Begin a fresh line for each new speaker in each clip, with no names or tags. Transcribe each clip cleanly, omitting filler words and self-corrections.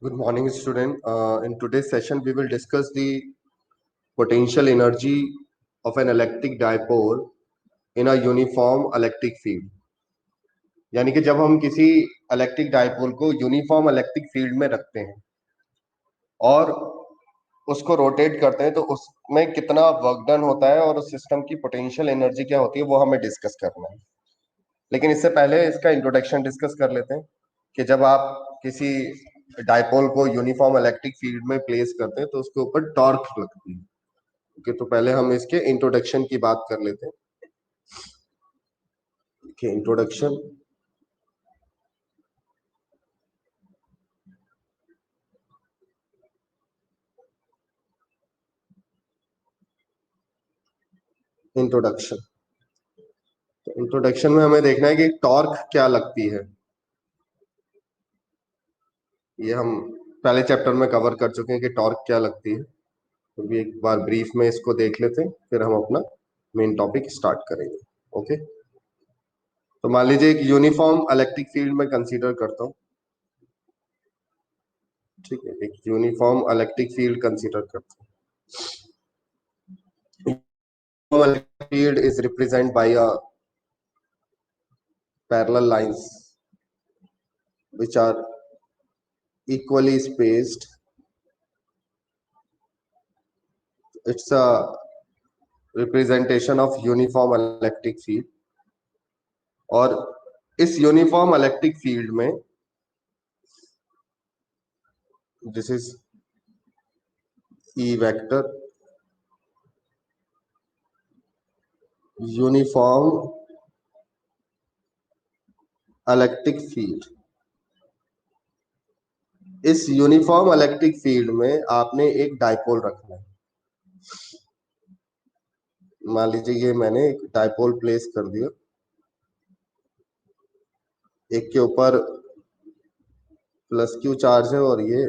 Good morning, student. In today's session, we will discuss the potential energy of an electric dipole in a uniform electric field. यानी कि जब हम किसी electric dipole को uniform electric field में रखते हैं और उसको रोटेट करते हैं तो उसमें कितना वर्क डन होता है और उस सिस्टम की पोटेंशियल एनर्जी क्या होती है वो हमें डिस्कस करना है। लेकिन इससे पहले इसका इंट्रोडक्शन डिस्कस कर लेते हैं कि जब आप किसी डाइपोल को यूनिफॉर्म इलेक्ट्रिक फील्ड में प्लेस करते हैं तो उसके ऊपर टॉर्क लगती है। ओके, तो पहले हम इसके इंट्रोडक्शन की बात कर लेते हैं कि इंट्रोडक्शन इंट्रोडक्शन तो इंट्रोडक्शन में हमें देखना है कि टॉर्क क्या लगती है। ये हम पहले चैप्टर में कवर कर चुके हैं कि टॉर्क क्या लगती है, तो भी एक बार ब्रीफ में इसको देख लेते हैं, फिर हम अपना मेन टॉपिक स्टार्ट करेंगे। ओके, तो मान लीजिए एक यूनिफॉर्म इलेक्ट्रिक फील्ड में कंसीडर करता हूँ। ठीक है, एक यूनिफॉर्म इलेक्ट्रिक फील्ड कंसीडर करता हूँ। Electric field is represented by a parallel lines which are equally spaced. It's a representation of uniform electric field. और इस यूनिफॉर्म इलेक्ट्रिक फील्ड में this is E vector uniform electric field. इस uniform electric field में आपने एक dipole रखना है। मान लीजिए ये मैंने एक डाइपोल प्लेस कर दिया, एक के ऊपर प्लस क्यू चार्ज है और ये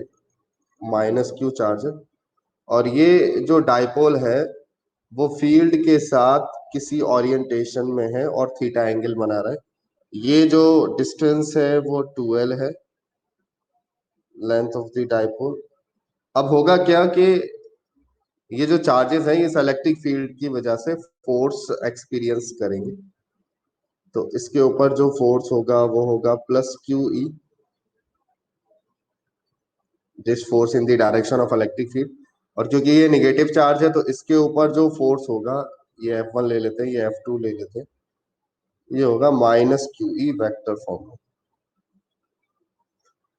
माइनस क्यू चार्ज है, और ये जो डाइपोल है वो फील्ड के साथ किसी ओरिएंटेशन में है और थीटा एंगल बना रहा है। ये जो डिस्टेंस है वो 12 है, लेंथ ऑफ द डाइपोल। अब होगा क्या कि ये जो चार्जेस हैं इस इलेक्ट्रिक फील्ड की वजह से फोर्स एक्सपीरियंस करेंगे, तो इसके ऊपर जो फोर्स होगा वो होगा plus Q E, this force in the direction of electric field. और क्योंकि ये नेगेटिव चार्ज है तो इसके ऊपर जो फोर्स होगा, ये F1 ले लेते हैं, ये F2 ले लेते हैं, ये होगा minus Q E vector form में।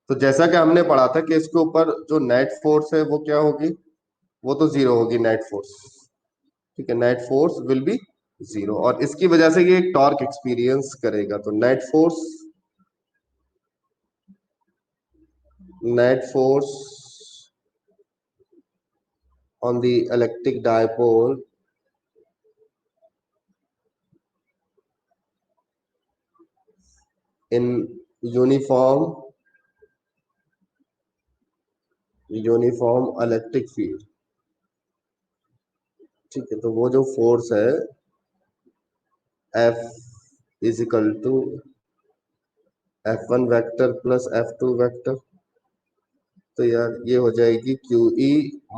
तो जैसा कि हमने पढ़ा था कि इसके ऊपर जो नेट फोर्स है वो क्या होगी, वो तो जीरो होगी नेट फोर्स। ठीक है, net force will be zero, और इसकी वजह से ये एक टॉर्क एक्सपीरियंस करेगा। तो net force on the electric dipole in uniform electric field. ठीक है, तो वो जो फोर्स है F is equal to F1 vector plus F2 vector, तो यार ये हो जाएगी क्यू ई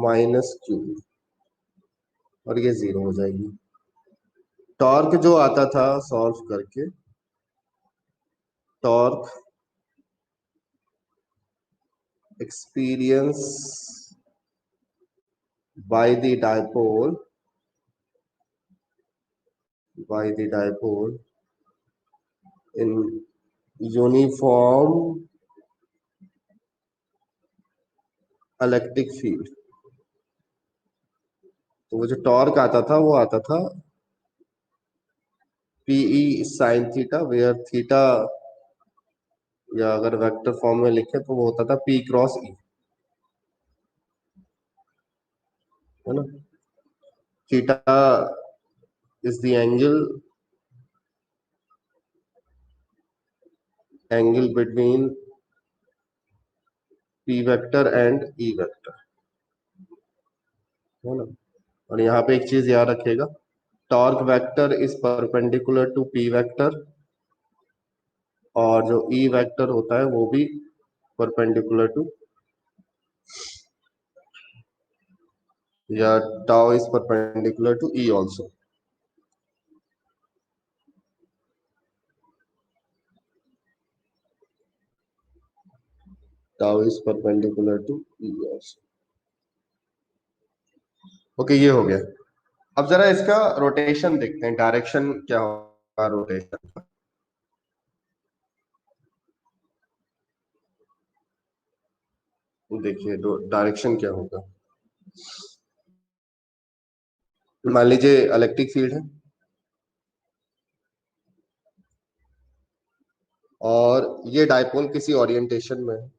माइनस क्यू, और ये जीरो हो जाएगी। टॉर्क जो आता था सॉल्व करके, torque experience by the dipole in uniform electric field. तो वो जो टॉर्क आता था वो आता था PE sine theta, where theta, या अगर वेक्टर फॉर्म में लिखे तो वो होता था पी क्रॉस ई, है ना। Theta is the angle between P vector and E vector, है ना। और यहाँ पे एक चीज याद रखिएगा, torque vector is perpendicular to P vector, और जो ई वेक्टर होता है वो भी परपेंडिकुलर टू या tau is perpendicular to E also. Tau is perpendicular to E also. Okay, ये हो गया। अब जरा इसका रोटेशन देखते हैं, डायरेक्शन क्या होगा रोटेशन का। देखिए डायरेक्शन क्या होगा। मान लीजिए इलेक्ट्रिक फील्ड है और ये डायपोल किसी ओरिएंटेशन में है।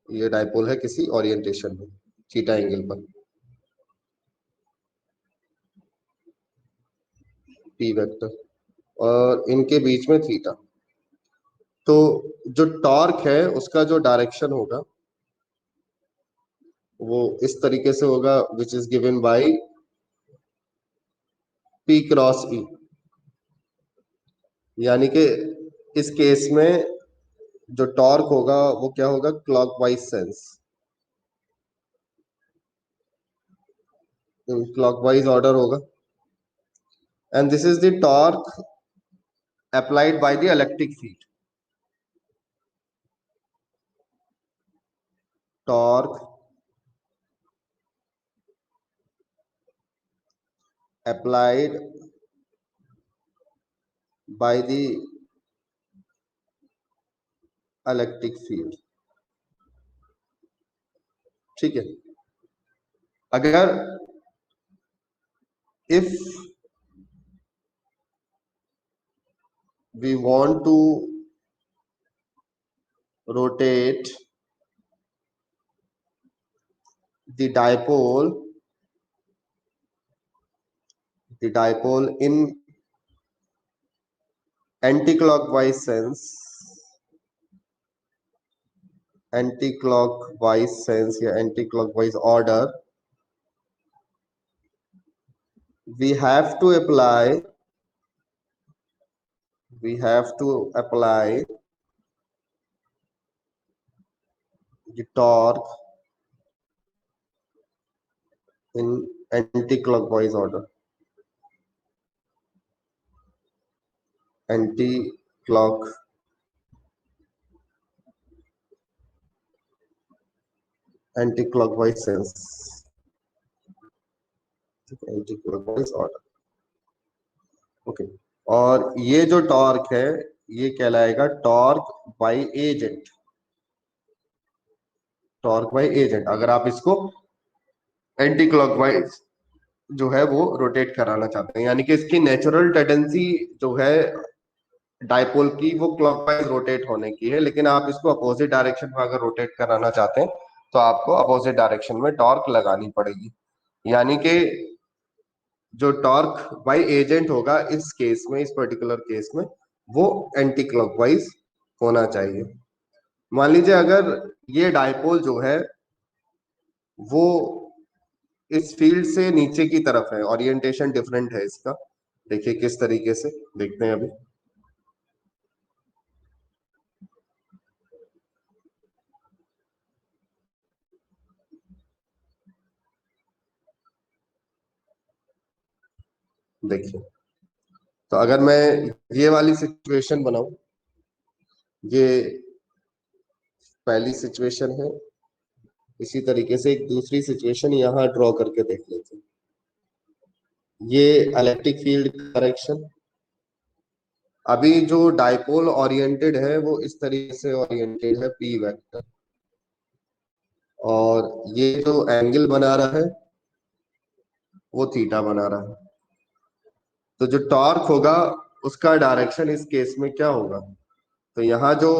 ये डायपोल है किसी ओरिएंटेशन में, थीटा एंगल पर, पी वेक्टर, और इनके बीच में थीटा। तो जो टॉर्क है उसका जो डायरेक्शन होगा वो इस तरीके से होगा, which is given by P cross E. यानी कि इस केस में जो टॉर्क होगा वो क्या होगा, क्लॉकवाइज सेंस, क्लॉकवाइज ऑर्डर होगा। And this is the torque applied by the electric field. Torque applied by the electric field। ठीक है। अगर if we want to rotate the dipole in anti-clockwise sense, या anti-clockwise order, we have to apply the torque in anti-clockwise order, anti-clockwise sense, anti-clockwise order। Okay. और ये जो torque है ये कहलाएगा torque by agent. Torque by agent, अगर आप इसको एंटी क्लॉकवाइज जो है वो रोटेट कराना चाहते हैं, यानी कि इसकी नेचुरल टेंडेंसी जो है डायपोल की वो क्लॉकवाइज रोटेट होने की है, लेकिन आप इसको अपोजिट डायरेक्शन में अगर रोटेट कराना चाहते हैं तो आपको अपोजिट डायरेक्शन में टॉर्क लगानी पड़ेगी। यानी कि जो टॉर्क बाय एजेंट होगा इस केस में, इस पर्टिकुलर केस में, वो एंटी क्लॉकवाइज होना चाहिए। मान लीजिए अगर ये डायपोल जो है वो इस फील्ड से नीचे की तरफ है, ओरिएंटेशन डिफरेंट है इसका। देखिए किस तरीके से, देखते हैं अभी। देखिए, तो अगर मैं ये वाली सिचुएशन बनाऊं, ये पहली सिचुएशन है। इसी तरीके से एक दूसरी सिचुएशन यहां ड्रॉ करके देख लेते हैं। ये इलेक्ट्रिक फील्ड डायरेक्शन। अभी जो डायपोल ओरिएंटेड है वो इस तरीके से ओरिएंटेड है पी वेक्टर, और ये जो एंगल बना रहा है वो थीटा बना रहा है। तो जो टॉर्क होगा उसका डायरेक्शन इस केस में क्या होगा, तो यहाँ जो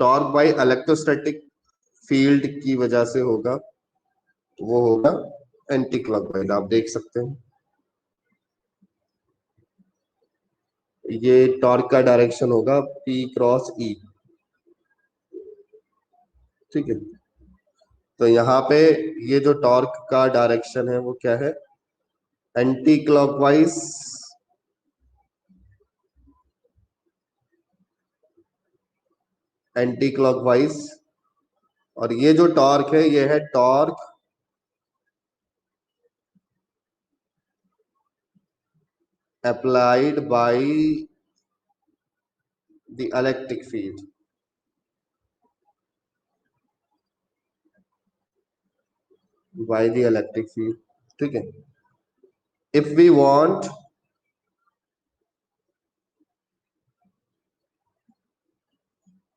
टॉर्क बाय इलेक्ट्रोस्टैटिक फील्ड की वजह से होगा वो होगा एंटी क्लॉकवाइज। आप देख सकते हैं ये टॉर्क का डायरेक्शन होगा पी क्रॉस ई। ठीक है। तो यहाँ पे ये जो टॉर्क का डायरेक्शन है वो क्या है, एंटी क्लॉकवाइज। एंटी क्लॉकवाइज, और ये जो टॉर्क है ये है torque applied by the electric field, by the electric field. ठीक है. if we want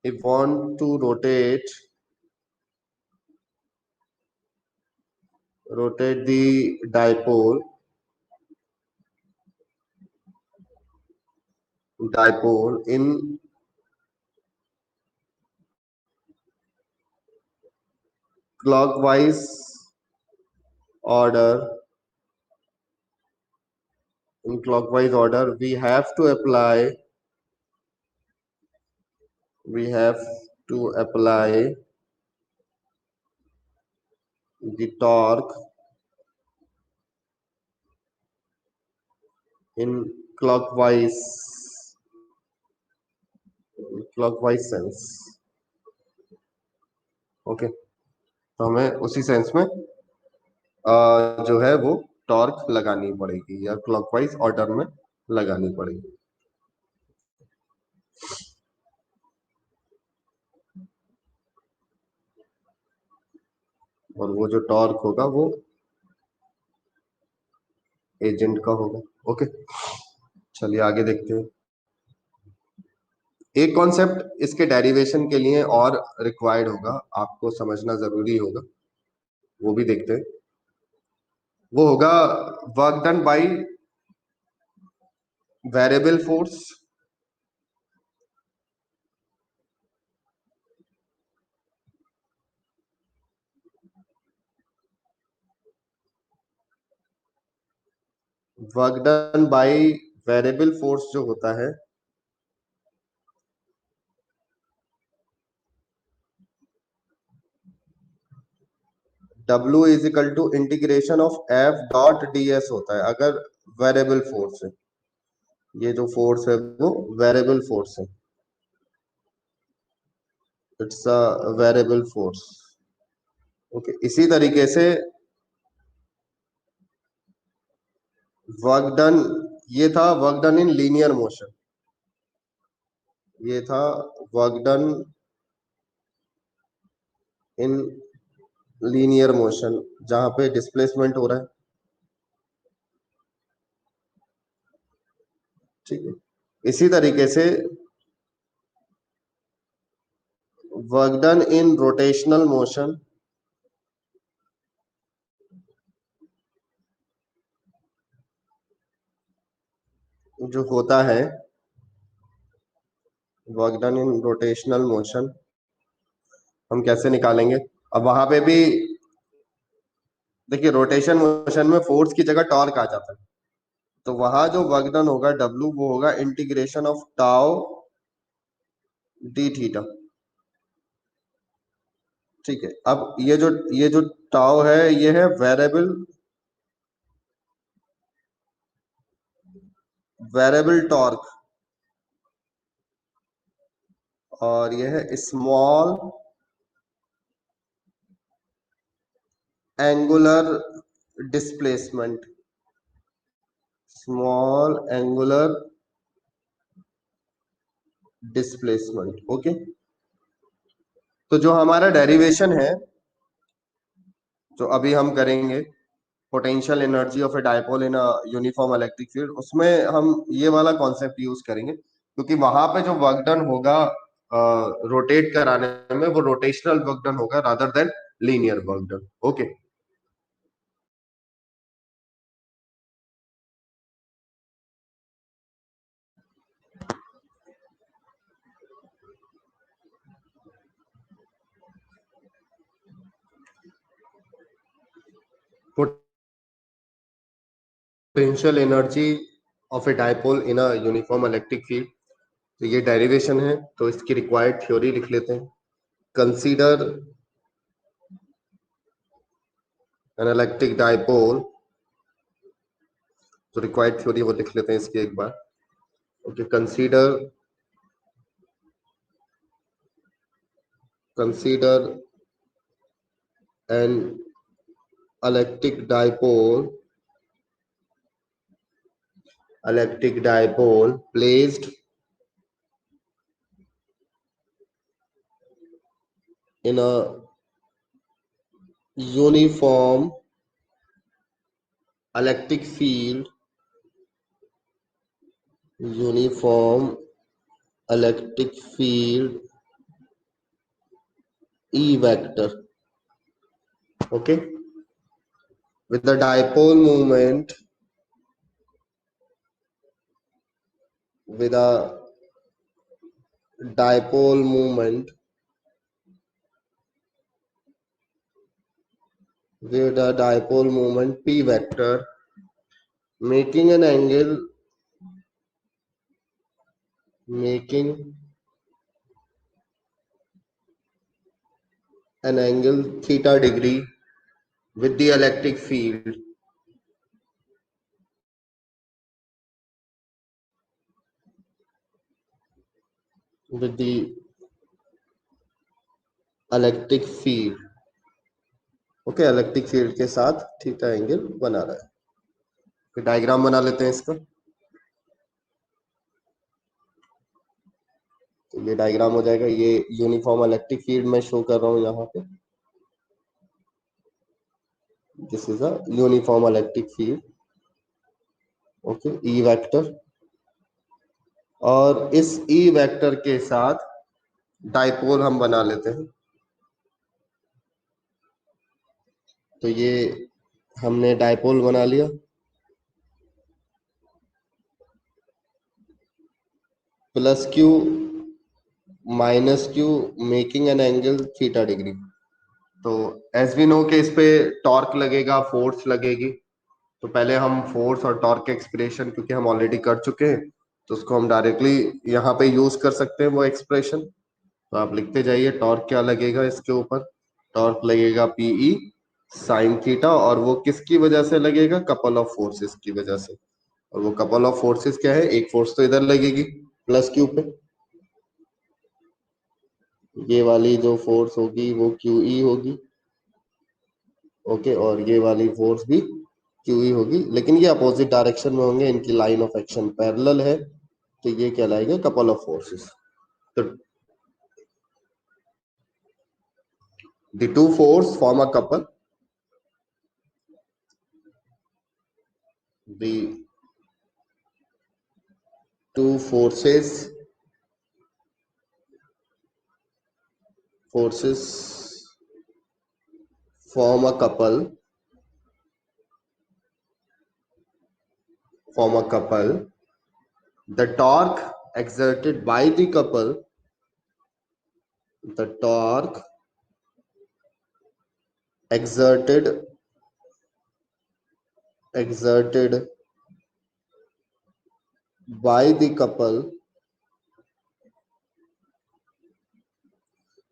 if want to rotate the dipole in clockwise order, we have to apply the torque in clockwise sense. Okay. तो हमें उसी sense में जो है वो torque लगानी पड़ेगी या क्लॉकवाइज ऑर्डर में लगानी पड़ेगी. और वो जो टॉर्क होगा वो एजेंट का होगा. ओके. चलिए आगे देखते हैं. एक कॉन्सेप्ट इसके डेरिवेशन के लिए और रिक्वायर्ड होगा, आपको समझना जरूरी होगा, वो भी देखते हैं. वो होगा work done by variable force. Work done by variable force जो होता है W is equal to integration of F dot ds होता है अगर वेरिएबल फोर्स है. ये जो फोर्स है वो वेरिएबल फोर्स है. It's a variable force. Okay. इसी तरीके से वर्क डन, ये था work done in linear motion, ये था work done in linear motion जहां पे डिस्प्लेसमेंट हो रहा है. ठीक है. इसी तरीके से work done in rotational motion जो होता है, work done in rotational motion हम कैसे निकालेंगे. अब वहां पे भी देखिए रोटेशन मोशन में फोर्स की जगह टॉर्क आ जाता है, तो वहां जो वर्क डन होगा W वो होगा integration of tau D theta. ठीक है. अब ये जो टाउ है ये है वेरिएबल टॉर्क, और ये है small angular displacement, small angular displacement. Okay. तो जो हमारा डेरिवेशन है जो अभी हम करेंगे, potential energy of A dipole in a uniform electric field, उसमें हम ये वाला कॉन्सेप्ट यूज करेंगे क्योंकि वहां पे जो वर्क डन होगा रोटेट कराने में वो रोटेशनल वर्क डन होगा rather than linear work done. Okay. Potential energy of A dipole in a uniform electric field, तो ये डेरिवेशन है, तो इसकी रिक्वायर्ड थ्योरी लिख लेते हैं. कंसीडर एन इलेक्ट्रिक डायपोल, तो रिक्वायर्ड थ्योरी वो लिख लेते हैं इसकी एक बार. Okay. Consider consider an electric dipole placed in a uniform electric field uniform electric field E vector. Okay, with the dipole moment with a dipole moment P vector making an angle theta degree with the electric field with the electric field okay electric field के साथ theta angle बना रहा है फिर diagram बना लेते हैं इसका तो ये डायग्राम हो जाएगा ये यूनिफॉर्म इलेक्ट्रिक फील्ड में शो कर रहा हूं यहाँ पे this is a uniform electric field okay E vector और इस ई वेक्टर के साथ डाइपोल हम बना लेते हैं तो ये हमने डाइपोल बना लिया plus Q minus Q making an angle theta degree तो एज वी नो के इस पे टॉर्क लगेगा फोर्स लगेगी तो पहले हम फोर्स और टॉर्क के एक्सप्रेशन क्योंकि हम ऑलरेडी कर चुके हैं तो उसको हम डायरेक्टली यहाँ पे यूज कर सकते हैं वो एक्सप्रेशन तो आप लिखते जाइए टॉर्क क्या लगेगा इसके ऊपर टॉर्क लगेगा पीई साइन थीटा और वो किसकी वजह से लगेगा कपल ऑफ फोर्सेस की वजह से और वो कपल ऑफ फोर्सेस क्या है एक फोर्स तो इधर लगेगी प्लस क्यू पे ये वाली जो फोर्स होगी वो क्यू ई होगी ओके और ये वाली फोर्स भी क्यू ई होगी लेकिन ये अपोजिट डायरेक्शन में होंगे इनकी लाइन ऑफ एक्शन पैरेलल है तो ये कहलाएगा कपल ऑफ फोर्सेस तो the two force form a couple the two forces form a couple the torque exerted by the couple the torque exerted by the couple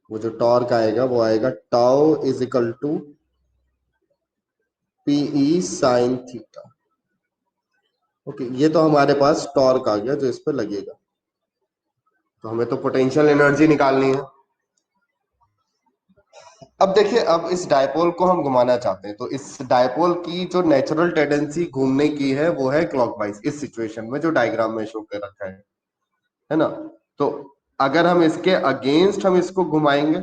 वो जो torque आएगा वो आएगा tau is equal to PE sine theta okay ये तो हमारे पास torque आ गया जो इस पर लगेगा तो हमें तो पोटेंशियल एनर्जी निकालनी है अब देखिए अब इस डायपोल को हम घुमाना चाहते हैं तो इस डायपोल की जो नेचुरल टेंडेंसी घूमने की है वो है क्लॉकवाइज इस सिचुएशन में जो डायग्राम में शो कर रखा है ना तो अगर हम इसके अगेंस्ट हम इसको घुमाएंगे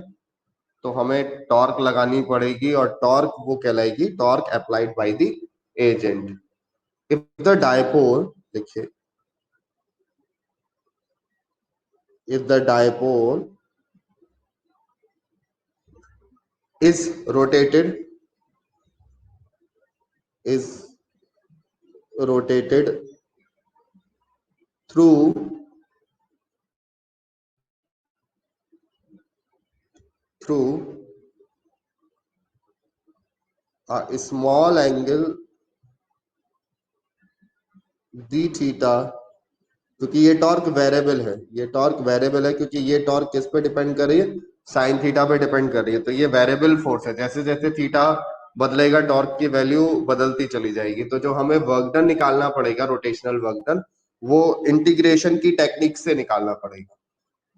तो हमें टॉर्क लगानी पड़ेगी और टॉर्क वो कहलाएगी torque applied by the agent if the dipole देखिए if the dipole is rotated through a small angle d theta क्योंकि ये टॉर्क वेरिएबल है क्योंकि ये टॉर्क किस पे डिपेंड कर रही है साइन थीटा पे डिपेंड कर रही है तो ये वेरिएबल फोर्स है जैसे जैसे थीटा बदलेगा टॉर्क की वैल्यू बदलती चली जाएगी तो जो हमें वर्क डन निकालना पड़ेगा रोटेशनल वर्क डन वो इंटीग्रेशन की टेक्निक से निकालना पड़ेगा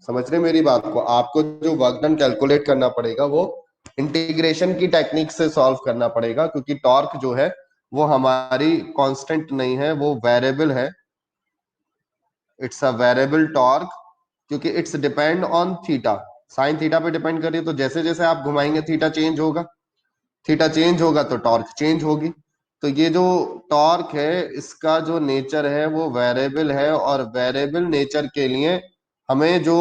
समझ रहे मेरी बात को? आपको जो वर्क डन कैलकुलेट करना पड़ेगा वो इंटीग्रेशन की टेक्निक से सॉल्व करना पड़ेगा, क्योंकि टॉर्क जो है वो हमारी कांस्टेंट नहीं है, वो वेरिएबल है। इट्स अ वेरिएबल टॉर्क, क्योंकि it's depend on theta. Sine theta पे डिपेंड करिए, तो जैसे जैसे आप घुमाएंगे थीटा चेंज होगा, थीटा चेंज होगा तो टॉर्क चेंज होगी। तो ये जो टॉर्क है इसका जो नेचर है वो वेरिएबल है, और वेरिएबल नेचर के लिए हमें जो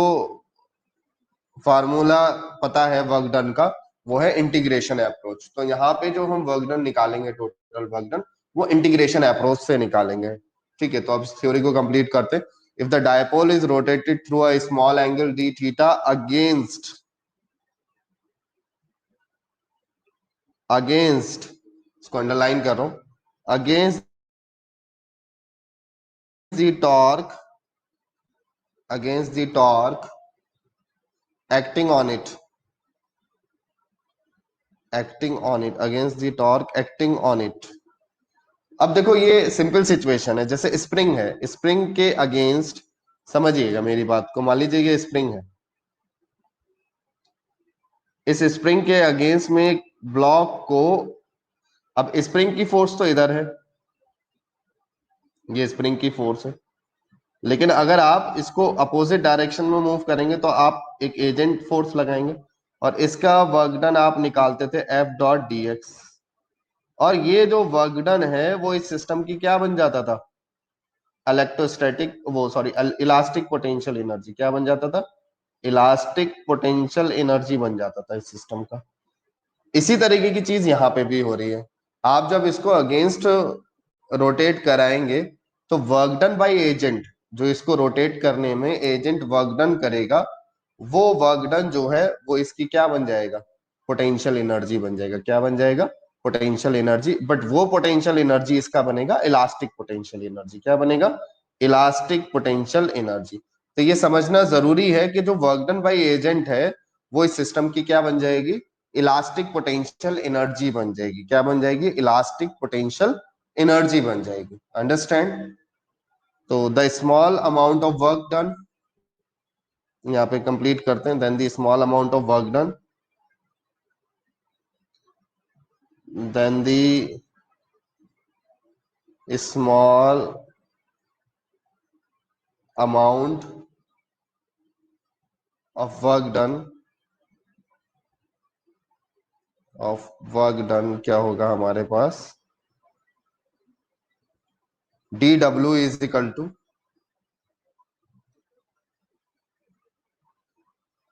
फार्मूला पता है वर्क डन का, वो है इंटीग्रेशन अप्रोच। तो यहाँ पे जो हम वर्क डन निकालेंगे, टोटल वर्क डन, वो इंटीग्रेशन अप्रोच से निकालेंगे। ठीक है, तो अब इस थ्योरी को कंप्लीट करते हैं। If the dipole is rotated through a small angle d theta against against इसको अंडरलाइन कर रहा हूं, against the torque, against the torque acting on it, acting on it, against the torque acting on it. अब देखो ये simple situation है, जैसे spring है, स्प्रिंग के अगेंस्ट, समझिएगा मेरी बात को, मान लीजिए ये स्प्रिंग है, इस स्प्रिंग के अगेंस्ट में एक ब्लॉक को, अब स्प्रिंग की फोर्स तो इधर है, ये स्प्रिंग की फोर्स है, लेकिन अगर आप इसको अपोजिट डायरेक्शन में मूव करेंगे तो आप एक एजेंट फोर्स लगाएंगे, और इसका वर्क डन आप निकालते थे एफ डॉट डी एक्स, और ये जो वर्क डन है वो इस सिस्टम की क्या बन जाता था, इलेक्ट्रोस्टैटिक, वो सॉरी, इलास्टिक पोटेंशियल एनर्जी। क्या बन जाता था? इलास्टिक पोटेंशियल एनर्जी बन जाता था इस सिस्टम का। इसी तरीके की चीज यहाँ पे भी हो रही है। आप जब इसको अगेंस्ट रोटेट कराएंगे तो वर्क डन बाय एजेंट, जो इसको रोटेट करने में एजेंट वर्क डन करेगा, वो वर्क डन जो है वो इसकी क्या बन जाएगा, पोटेंशियल एनर्जी बन जाएगा। क्या बन जाएगा? Potential energy. बट वो पोटेंशियल एनर्जी इसका बनेगा इलास्टिक पोटेंशियल एनर्जी। क्या बनेगा? Elastic potential energy. तो ये समझना जरूरी है कि जो वर्क डन बाय एजेंट है वो इस सिस्टम की क्या बन जाएगी, इलास्टिक पोटेंशियल एनर्जी बन जाएगी। क्या बन जाएगी? इलास्टिक पोटेंशियल एनर्जी बन जाएगी। अंडरस्टैंड? तो the small amount of work done, यहाँ पे कंप्लीट करते हैं, then the small amount of work done, then the small amount of work done, of work done क्या होगा हमारे पास, D W is equal to,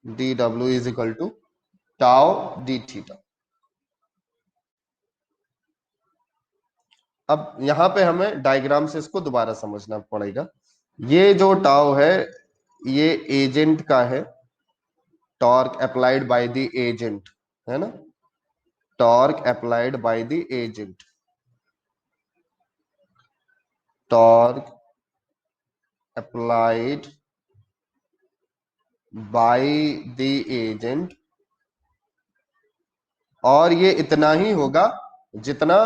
D W is equal to tau D theta. अब यहां पे हमें डायग्राम से इसको दोबारा समझना पड़ेगा। ये जो टाउ है ये एजेंट का है, torque applied by the agent, है ना, torque applied by the agent, torque applied by the agent, और ये इतना ही होगा जितना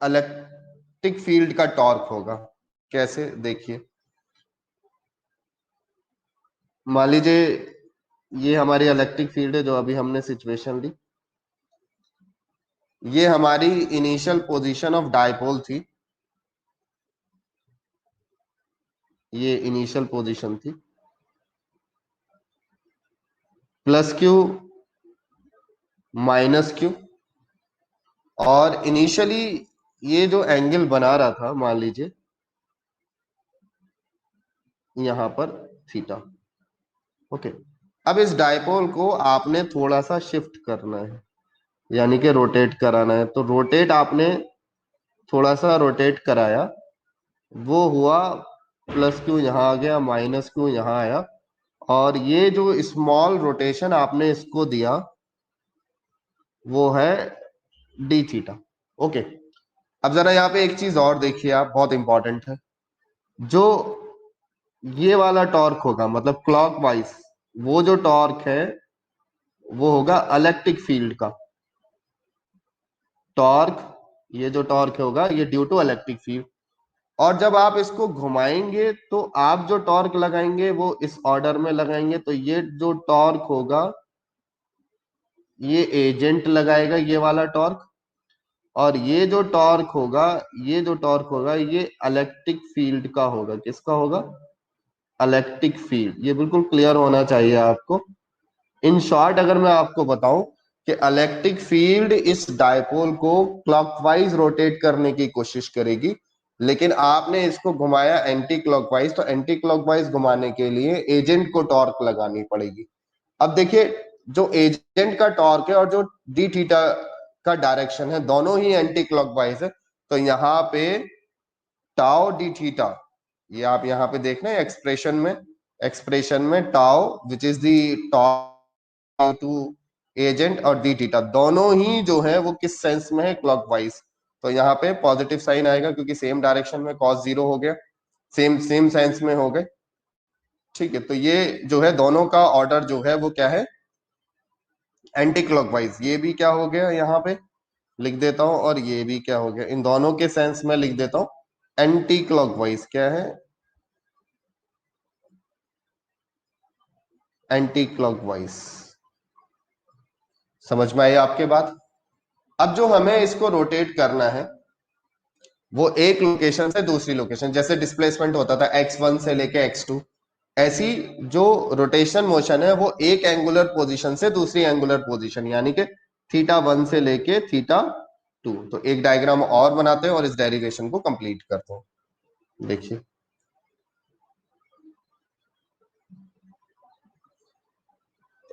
इलेक्ट्रिक फील्ड का टॉर्क होगा। कैसे? देखिए, मान लीजिए ये हमारी इलेक्ट्रिक फील्ड है जो अभी हमने सिचुएशन ली, ये हमारी इनिशियल पोजीशन ऑफ डायपोल थी, ये इनिशियल पोजीशन थी, प्लस क्यू माइनस क्यू, और इनिशियली ये जो एंगल बना रहा था मान लीजिए यहां पर थीटा। ओके, अब इस डायपोल को आपने थोड़ा सा शिफ्ट करना है, यानी कि रोटेट कराना है। तो रोटेट आपने थोड़ा सा रोटेट कराया, वो हुआ प्लस क्यू यहां आ गया, माइनस क्यू यहां आया, और ये जो स्मॉल रोटेशन आपने इसको दिया वो है डी थीटा। ओके, अब जरा यहाँ पे एक चीज और देखिए आप, बहुत इंपॉर्टेंट है। जो ये वाला टॉर्क होगा, मतलब क्लॉकवाइज, वो जो टॉर्क है वो होगा इलेक्ट्रिक फील्ड का टॉर्क। ये जो टॉर्क होगा ये ड्यू टू इलेक्ट्रिक फील्ड। और जब आप इसको घुमाएंगे तो आप जो टॉर्क लगाएंगे वो इस ऑर्डर में लगाएंगे, तो ये जो टॉर्क होगा ये एजेंट लगाएगा, ये वाला टॉर्क। और ये जो टॉर्क होगा, ये जो टॉर्क होगा ये इलेक्ट्रिक फील्ड का होगा। किसका होगा? Electric field. ये बिल्कुल क्लियर होना चाहिए आपको। इन शॉर्ट अगर मैं आपको बताऊं कि इलेक्ट्रिक फील्ड इस डायपोल को क्लॉकवाइज रोटेट करने की कोशिश करेगी, लेकिन आपने इसको घुमाया एंटी क्लॉकवाइज, तो एंटी क्लॉकवाइज घुमाने के लिए एजेंट को टॉर्क लगानी पड़ेगी। अब देखिए, जो एजेंट का टॉर्क है और जो डी थीटा का डायरेक्शन है, दोनों ही एंटी क्लॉकवाइज है। तो यहां पे टाउ डी थीटा, ये आप यहां पे देख रहे हैं एक्सप्रेशन में tau which is the torque to agent और डी थीटा दोनों ही जो है वो किस सेंस में है? क्लॉकवाइज। तो यहाँ पे पॉजिटिव साइन आएगा क्योंकि सेम डायरेक्शन में cos जीरो हो गया, सेम सेम सेंस में हो गए। ठीक है, तो ये जो है दोनों का ऑर्डर जो है वो क्या है? Anti clockwise. ये भी क्या हो गया यहाँ पे लिख देता हूं, और ये भी क्या हो गया? इन दोनों के सेंस में लिख देता हूं एंटी क्लॉकवाइज। क्या है? Anti clockwise. समझ में आई आपके बात? अब जो हमें इसको रोटेट करना है वो एक लोकेशन से दूसरी लोकेशन, जैसे डिस्प्लेसमेंट होता था x1 से लेके x2, ऐसी जो रोटेशन मोशन है वो एक एंगुलर पोजीशन से दूसरी एंगुलर पोजीशन, यानी कि थीटा 1 से लेके थीटा 2। तो एक डायग्राम और बनाते हैं और इस डेरिवेशन को कंप्लीट करते हैं। देखिए,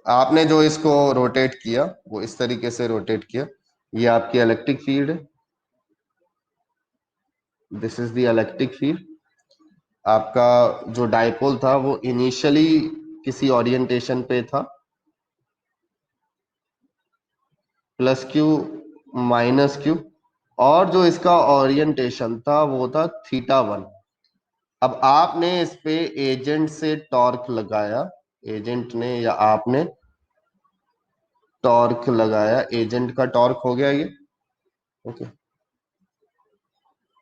आपने जो इसको रोटेट किया वो इस तरीके से रोटेट किया। ये आपकी इलेक्ट्रिक फील्ड है, this is the electric field. आपका जो डायपोल था वो इनिशियली किसी ओरिएंटेशन पे था, +q -q, और जो इसका ओरिएंटेशन था वो था थीटा 1। अब आपने इस पे एजेंट से टॉर्क लगाया, एजेंट ने या आपने टॉर्क लगाया, एजेंट का टॉर्क हो गया ये। Okay,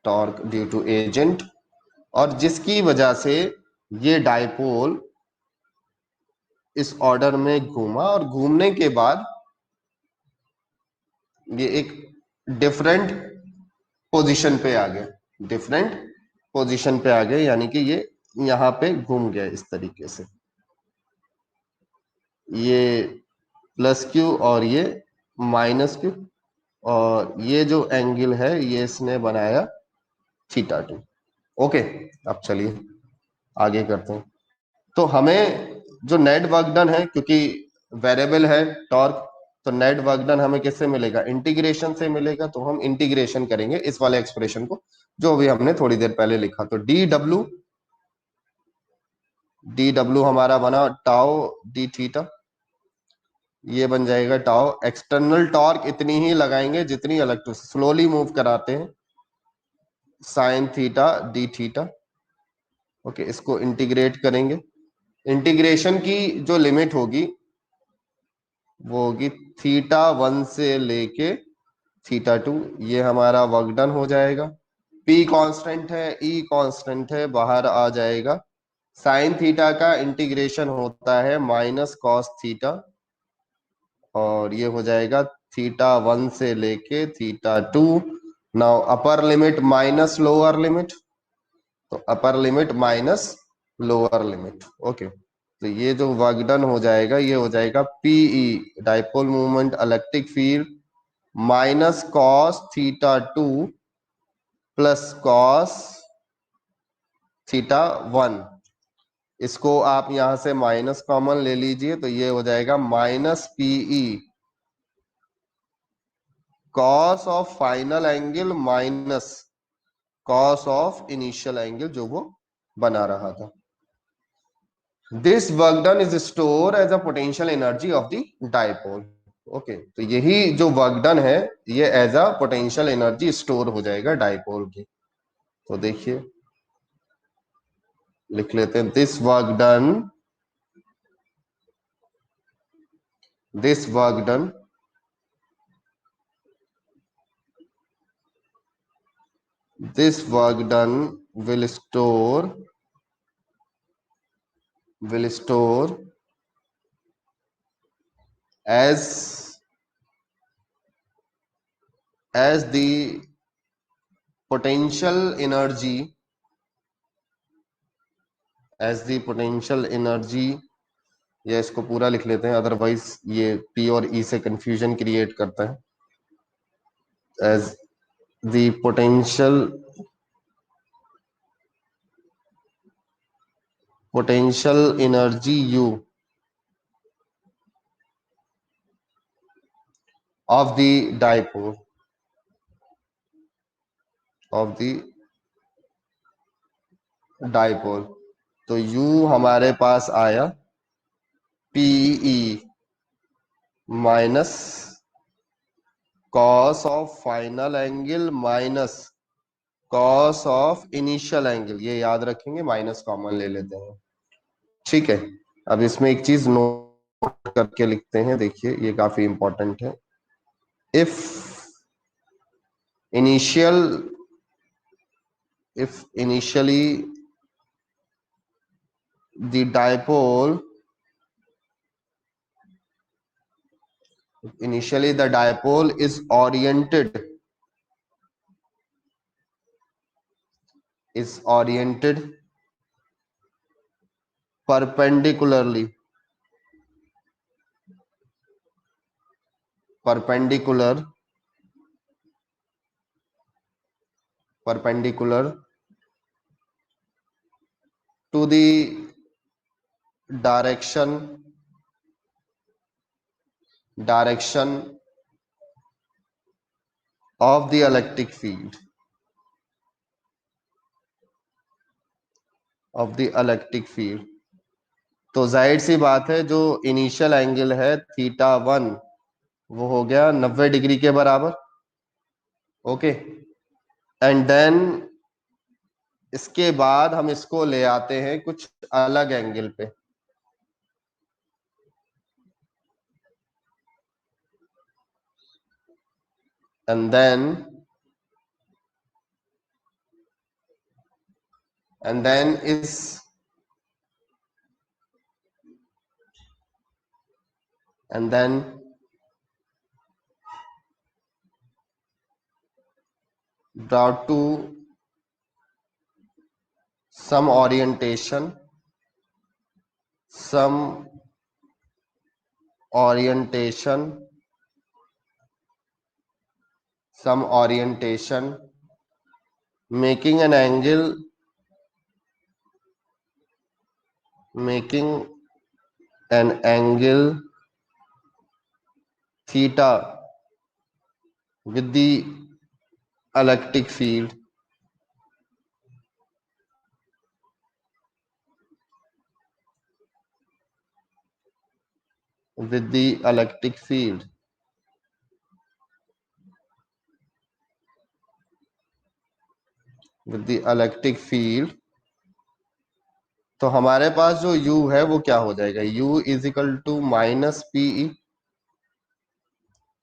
torque due to agent, और जिसकी वजह से ये डायपोल इस ऑर्डर में घूमा, और घूमने के बाद ये एक डिफरेंट पोजीशन पे आ गया, डिफरेंट पोजीशन पे आ गया, यानी कि ये यहां पे घूम गया इस तरीके से। ये +q और ये -q, और ये जो एंगल है ये इसने बनाया थीटा 2। ओके, अब चलिए आगे करते हैं। तो हमें जो नेट वर्क डन है, क्योंकि वेरिएबल है टॉर्क, तो नेट वर्क डन हमें किससे मिलेगा? इंटीग्रेशन से मिलेगा। तो हम इंटीग्रेशन करेंगे इस वाले एक्सप्रेशन को जो भी हमने थोड़ी देर पहले लिखा। तो डी डब्ल्यू हमारा बना टाउ डी थीटा, ये बन जाएगा टाउ। एक्सटर्नल टॉर्क इतनी ही लगाएंगे जितनी इलेक्ट्रो स्लोली मूव कराते हैं, sine theta D theta. Okay, इसको इंटीग्रेट करेंगे। इंटीग्रेशन की जो लिमिट होगी वो होगी थीटा 1 से लेके थीटा 2। ये हमारा वर्क डन हो जाएगा। P कांस्टेंट है, E कांस्टेंट है, बाहर आ जाएगा। साइन थीटा का इंटीग्रेशन होता है -cos थीटा, और ये हो जाएगा थीटा 1 से लेके theta 2। Now upper limit minus lower limit, तो upper limit minus lower limit. Okay, तो ये जो वर्क डन हो जाएगा ये हो जाएगा PE, dipole movement electric field, -cos θ2 +cos θ1। इसको आप यहां से माइनस कॉमन ले लीजिए, तो ये हो जाएगा -PE cos of final angle minus cos of initial angle जो वो बना रहा था। This work done is store as a potential energy of the dipole. Okay, तो यही जो वर्क डन है ये as a potential energy store हो जाएगा डायपोल की। तो देखिए, लिख लेते हैं this work done this work done will store as the potential energy या इसको पूरा लिख लेते हैं, अदरवाइज ये पी और ई से कंफ्यूजन क्रिएट करता है। As the potential energy U of the dipole तो U हमारे पास आया PE minus cos of final angle minus cos of initial angle, ये याद रखेंगे, माइनस कॉमन ले लेते हैं। ठीक है, अब इसमें एक चीज नोट करके लिखते हैं, देखिए ये काफी इंपॉर्टेंट है। If initially the dipole is oriented perpendicular to the direction of the electric field तो जाहिर सी बात है जो इनिशियल एंगल है θ1 वो हो गया 90 डिग्री के बराबर। ओके, एंड देन इसके बाद हम इसको ले आते हैं कुछ अलग एंगल पे, and then brought to some orientation making an angle theta with the electric field तो हमारे पास जो U है वो क्या हो जाएगा, U is equal to minus PE.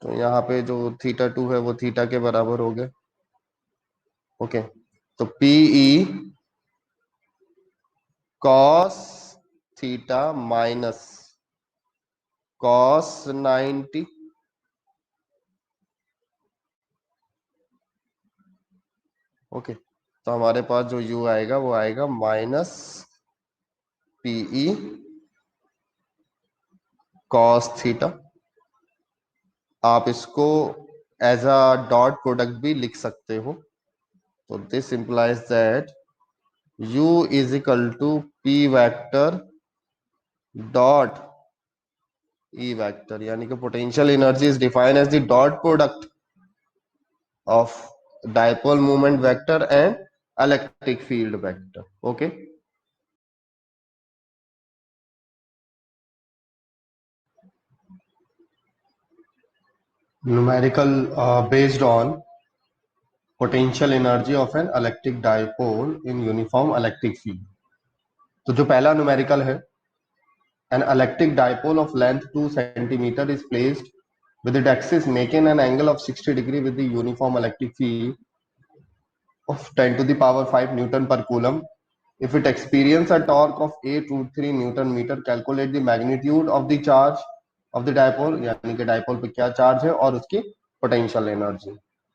तो यहाँ पे जो θ2 है वो थीटा के बराबर हो गया। ओके, तो PE cos theta minus cos 90। Okay, तो हमारे पास जो U आएगा वो आएगा माइनस पीई कॉस थीटा। आप इसको एज अ डॉट प्रोडक्ट भी लिख सकते हो। तो this implies that U is equal to P vector dot E vector, यानी कि potential energy is defined as the dot product of dipole moment vector and electric field vector. Okay, numerical based on potential energy of an electric dipole in uniform electric field। तो जो पहला numerical है, an electric dipole of length 2 centimeter is placed with its axis making an angle of 60 degree with the uniform electric field of 10 to the power 5 Newton per Coulomb. If it experience a torque of 8 root 3 Newton meter, calculate the magnitude of the charge of the dipole, यानी कि dipole पे क्या charge है और उसकी potential energy.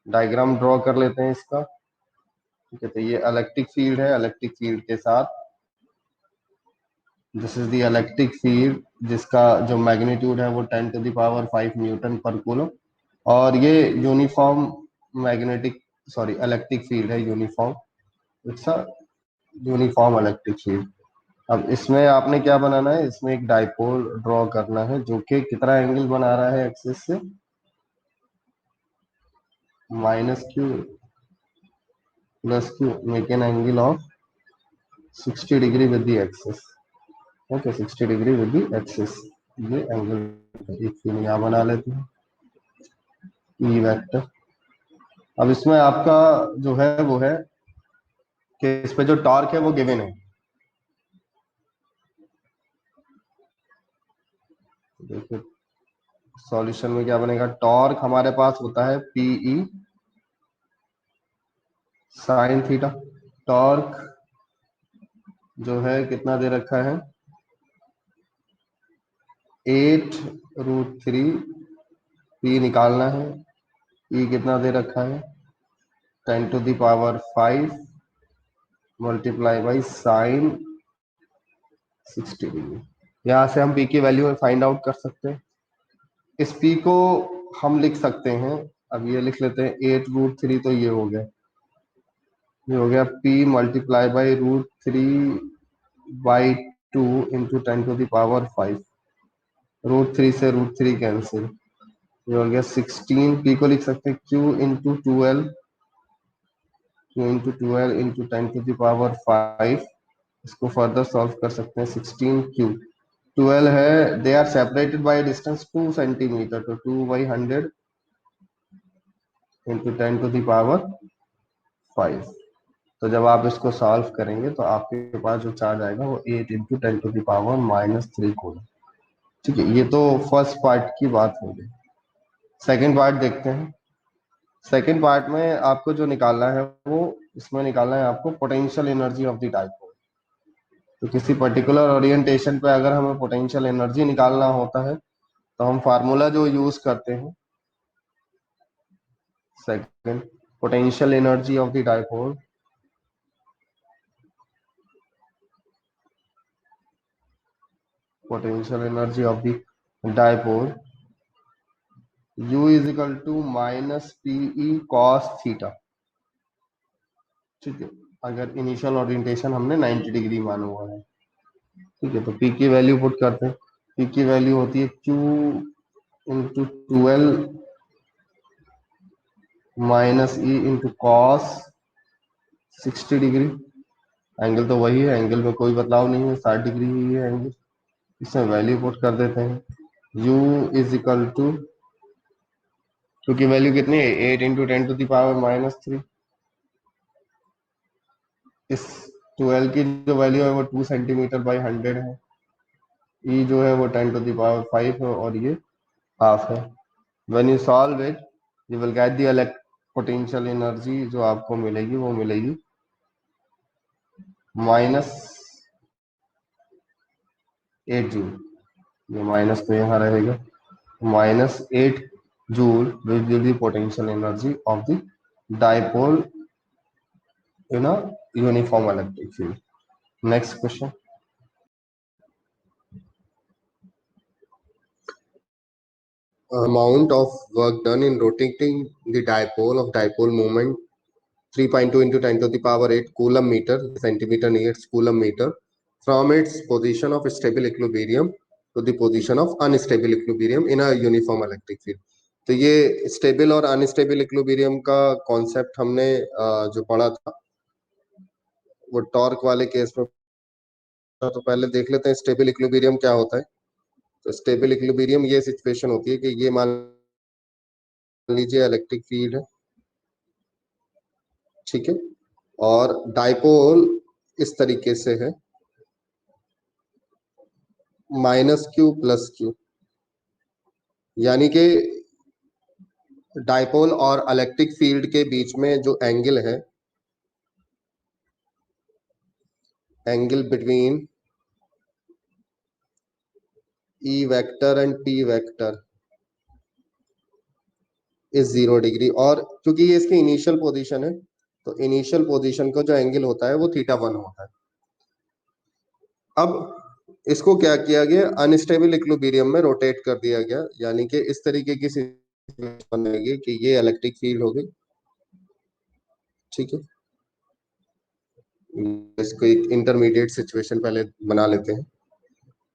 Diagram draw कर लेते हैं इसका. ठीक है, तो ये इलेक्ट्रिक फील्ड है. इलेक्ट्रिक फील्ड के साथ this is the electric field जिसका जो मैग्नीट्यूड है वो 10 टू द पावर 5 न्यूटन पर कूलम, और ये uniform magnetic sorry electric field है. Uniform, it's a uniform electric field. अब इसमें आपने क्या बनाना है, इसमें एक डाइपोल ड्रॉ करना है जो कि कितना एंगल बना रहा है एक्सिस से, -q +q, make an angle of 60 degree with the axis. Okay, 60 degree with the axis. ये एंगल एक फिर यहाँ बना लेते हैं, ई वेक्टर. अब इसमें आपका जो है वो है कि इस पे जो टॉर्क है वो गिवन है. देखिए सॉल्यूशन में क्या बनेगा, टॉर्क हमारे पास होता है पीई साइन थीटा. टॉर्क जो है कितना दे रखा है, 8 रूट 3. पी निकालना है. ई कितना दे रखा है, 10 to the power 5 multiply by sine 60 degree. यहाँ से हम पी की वैल्यू फाइंड आउट कर सकते हैं. इस पी को हम लिख सकते हैं, अब ये लिख लेते हैं 8 रूट 3, तो ये हो गया, ये हो गया P multiply by root 3 by 2 into 10 to the power 5. Root 3 से रूट 3 कैंसिल, ये हो गया 16. पी को लिख सकते हैं Q into 12, Q into 12 into 10 to the power 5. इसको फर्दर सॉल्व कर सकते हैं. 16 क्यू 12 है, they are separated by distance 2 centimetre, तो 2/100 इंटू 10 टू द पावर 5. तो जब आप इसको सॉल्व करेंगे तो आपके पास जो चार्ज आएगा वो 8 into 10 to the power -3 coulomb. ठीक है, ये तो फर्स्ट पार्ट की बात हो गई. सेकेंड पार्ट देखते हैं. सेकेंड पार्ट में आपको जो निकालना है वो इसमें निकालना है आपको potential energy of the dipole. तो किसी पर्टिकुलर ओरिएंटेशन पे अगर हमें पोटेंशियल एनर्जी निकालना होता है तो हम फार्मूला जो यूज करते हैं, second, potential energy of the dipole, potential energy of the dipole U is equal to -PE cos theta. ठीक है, अगर इनिशियल ओरिएंटेशन हमने 90 डिग्री माना हुआ है. ठीक है, तो P की वैल्यू पुट करते हैं. P की वैल्यू होती है Q into 12 -E into cos 60 degree. Angle तो वही है, एंगल में कोई बदलाव नहीं है, 60 डिग्री ही है एंगल. इसमें वैल्यू पुट कर देते हैं. U इज इक्वल टू, क्योंकि वैल्यू कितनी है, 8 इंटू 10 टू द पावर -3. इस 12 की जो वैल्यू है वो 2 सेंटीमीटर बाई 100 है. ई जो है वो 10 टू द पावर 5 है और ये हाफ है. When you solve it you will get the potential energy जो आपको मिलेगी वो मिलेगी -8 जूल. ये माइनस तो यहाँ रहेगा, -8 joule will give the potential energy of the dipole in a uniform electric field. Next question. Amount of work done in rotating the dipole of dipole moment 3.2 into 10 to the power 8 coulomb meter, centimeter needs coulomb meter, from its position of stable equilibrium to the position of unstable equilibrium in a uniform electric field. तो ये stable और unstable equilibrium का concept हमने जो पढ़ा था वो torque वाले केस में. तो पहले देख लेते हैं स्टेबल इक्विलिब्रियम क्या होता है. तो स्टेबल इक्विलिब्रियम ये सिचुएशन होती है कि ये मान लीजिए इलेक्ट्रिक फील्ड है. ठीक है, और डाइपोल इस तरीके से है, -q +q, यानी कि डाइपोल और इलेक्ट्रिक फील्ड के बीच में जो एंगल है angle between E vector and P vector is 0 degree. और क्योंकि ये इसकी इनिशियल पोजीशन है, तो इनिशियल पोजीशन का जो एंगल होता है वो थीटा 1 होता है। अब इसको क्या किया गया, अनस्टेबल इक्विलिब्रियम में रोटेट कर दिया गया, यानी कि इस तरीके की सिचुएशन बनेगी कि ये इलेक्ट्रिक फील्ड हो गई। ठीक है, इसको एक इंटरमीडिएट सिचुएशन पहले बना लेते हैं।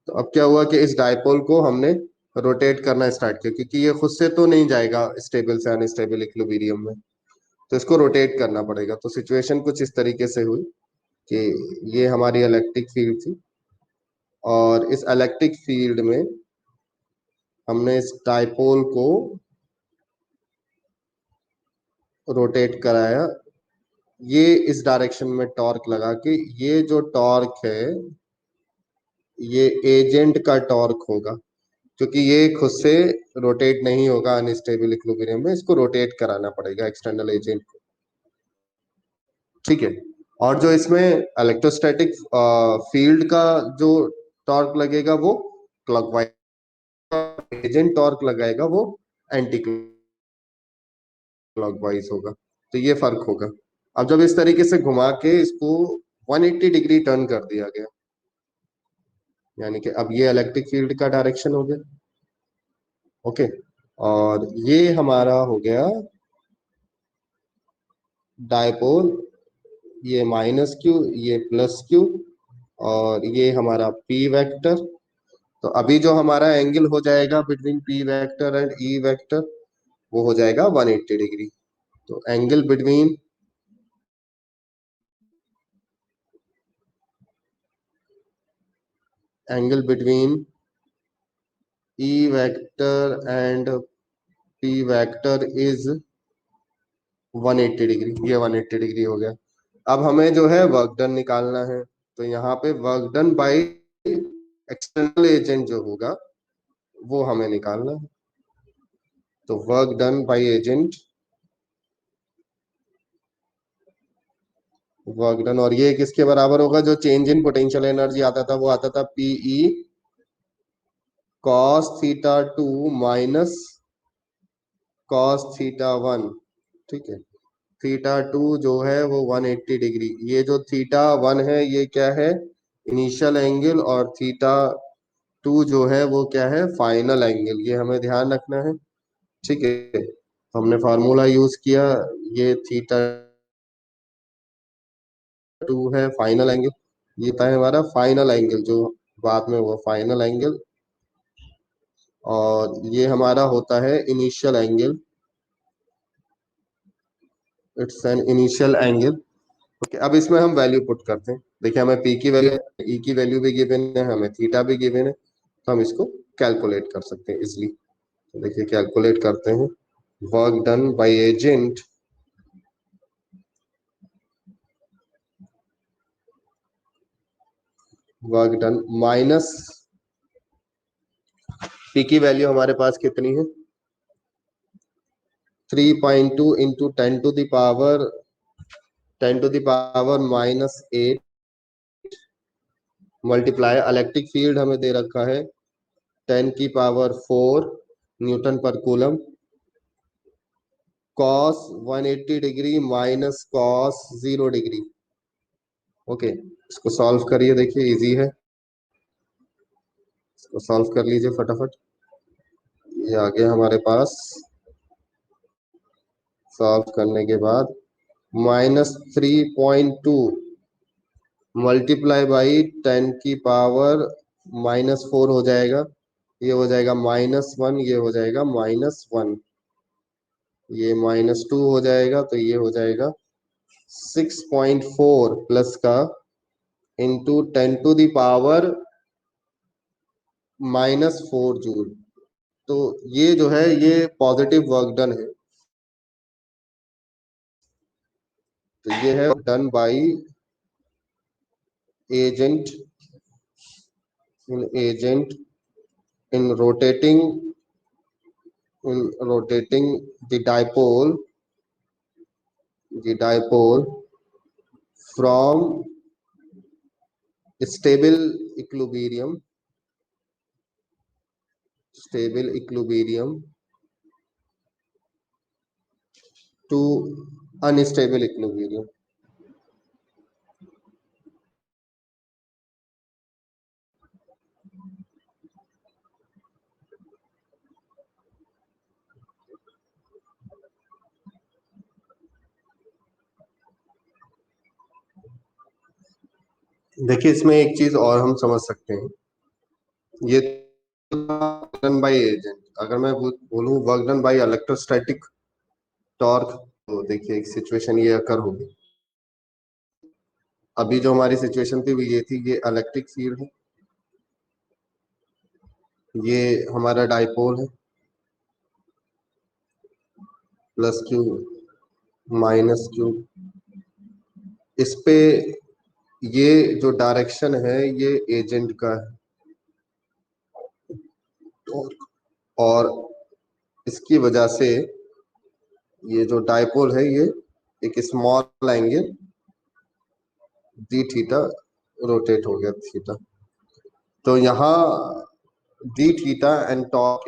तो अब क्या हुआ कि इस डायपोल को हमने रोटेट करना स्टार्ट किया, क्योंकि ये खुद से तो नहीं जाएगा स्टेबल से अनस्टेबल इक्विलिब्रियम में, तो इसको रोटेट करना पड़ेगा। तो सिचुएशन कुछ इस तरीके से हुई कि ये हमारी इलेक्ट्रिक फील्ड थी, और इस इलेक्ट्रिक फील्ड में हमने इस डायपोल को रोटेट कराया, ये इस डायरेक्शन में टॉर्क लगा के, ये जो टॉर्क है ये एजेंट का टॉर्क होगा, क्योंकि ये खुद से रोटेट नहीं होगा अनस्टेबल इक्विलिब्रियम में, इसको रोटेट कराना पड़ेगा एक्सटर्नल एजेंट को। ठीक है, और जो इसमें इलेक्ट्रोस्टैटिक फील्ड का जो टॉर्क लगेगा वो क्लॉकवाइज, एजेंट टॉर्क लगाएगा वो एंटी क्लॉकवाइज होगा। तो ये फर्क होगा। अब जब इस तरीके से घुमा के इसको 180 डिग्री टर्न कर दिया गया, यानी कि अब ये इलेक्ट्रिक फील्ड का डायरेक्शन हो गया। ओके, और ये हमारा हो गया डायपोल, ये माइनस क्यू, ये प्लस क्यू, और ये हमारा पी वेक्टर। तो अभी जो हमारा एंगल हो जाएगा between P vector and E vector, वो हो जाएगा 180 डिग्री। तो angle between E vector and P vector is 180 degree. ये 180 डिग्री हो गया। अब हमें जो है वर्क डन निकालना है, तो यहाँ पे work done by external agent जो होगा वो हमें निकालना है। तो work done by agent, work done, और ये किसके बराबर होगा, जो चेंज इन पोटेंशियल एनर्जी आता था वो आता था PE cos theta 2 minus cos theta 1। ठीक है, थीटा 2 जो है वो 180 डिग्री, ये जो थीटा 1 है ये क्या है, इनिशियल एंगल, और थीटा 2 जो है वो क्या है, फाइनल एंगल। ये हमें ध्यान रखना है। ठीक है, तो हमने फार्मूला यूज किया, ये थीटा 2 है फाइनल एंगल, ये था हमारा फाइनल एंगल जो बाद में हुआ फाइनल एंगल, और ये हमारा होता है initial angle, it's an initial angle. Okay, अब इसमें हम वैल्यू पुट करते हैं। देखिए, हमें पी की वैल्यू, ई की वैल्यू भी गिवन है, हमें थीटा भी गिवन है, तो हम इसको कैलकुलेट कर सकते हैं इजिली। तो देखिए कैलकुलेट करते हैं, work done by agent, work done minus P की वैल्यू हमारे पास कितनी है, 3.2 into 10 to the power -8 electric field हमें दे रखा है 10 की पावर 4 न्यूटन पर coulomb, cos 180 degree minus cos 0 degree. Okay, इसको सॉल्व करिए, देखिए इजी है, इसको सॉल्व कर लीजिए फटाफट। ये आ गया हमारे पास, सॉल्व करने के बाद -3.2 मल्टीप्लाई बाई 10 की पावर -4 हो जाएगा, ये हो जाएगा -1, ये हो जाएगा -1, ये -2 हो जाएगा, तो ये हो जाएगा 6.4 प्लस का into 10 to the power -4 joule. तो ये जो है ये पॉजिटिव वर्क डन है, तो ये है done by agent, agent in rotating, the dipole, the dipole from stable equilibrium, stable equilibrium to unstable equilibrium. देखिए इसमें एक चीज और हम समझ सकते हैं, ये वर्क डन बाय एजेंट, अगर मैं बोलूं work done by electrostatic torque, तो देखिए एक सिचुएशन ये अकर होगी। अभी जो हमारी सिचुएशन थी वो ये थी, ये इलेक्ट्रिक फील्ड है, ये हमारा डाइपोल है, प्लस क्यू माइनस क्यू, इस पे ये जो डायरेक्शन है ये एजेंट का है, और इसकी वजह से ये जो डाइपोल है ये एक small angle d theta rotate हो गया थीटा। तो यहाँ D theta and torque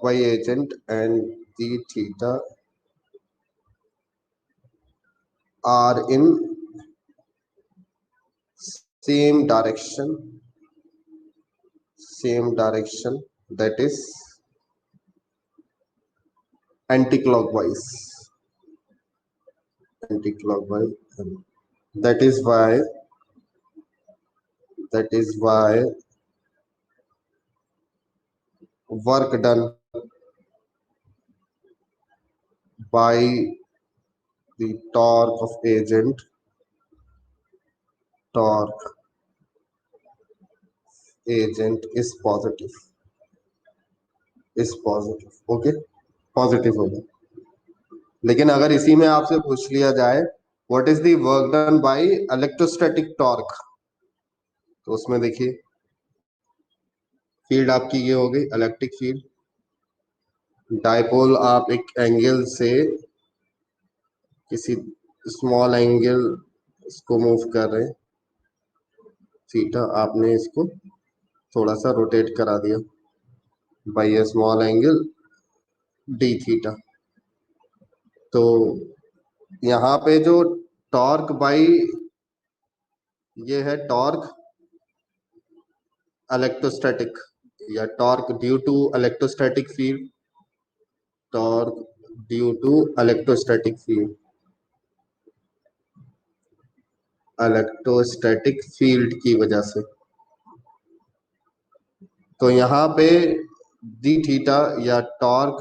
by agent and D theta are in same direction, that is anti-clockwise. That is why work done by the torque agent is positive, okay, positive होगा। लेकिन अगर इसी में आपसे पूछ लिया जाए what is the work done by electrostatic torque, तो उसमें देखिए फील्ड आपकी ये हो गई इलेक्ट्रिक फील्ड, डाइपोल आप एक एंगल से किसी स्मॉल एंगल इसको मूव कर रहे हैं, थीटा आपने इसको थोड़ा सा रोटेट करा दिया by a small angle d theta. तो यहाँ पे जो टॉर्क बाई, ये है टॉर्क इलेक्ट्रोस्टैटिक या torque due to electrostatic field, torque due to electrostatic field, electrostatic field की वजह से। तो यहाँ पे डी थीटा या torque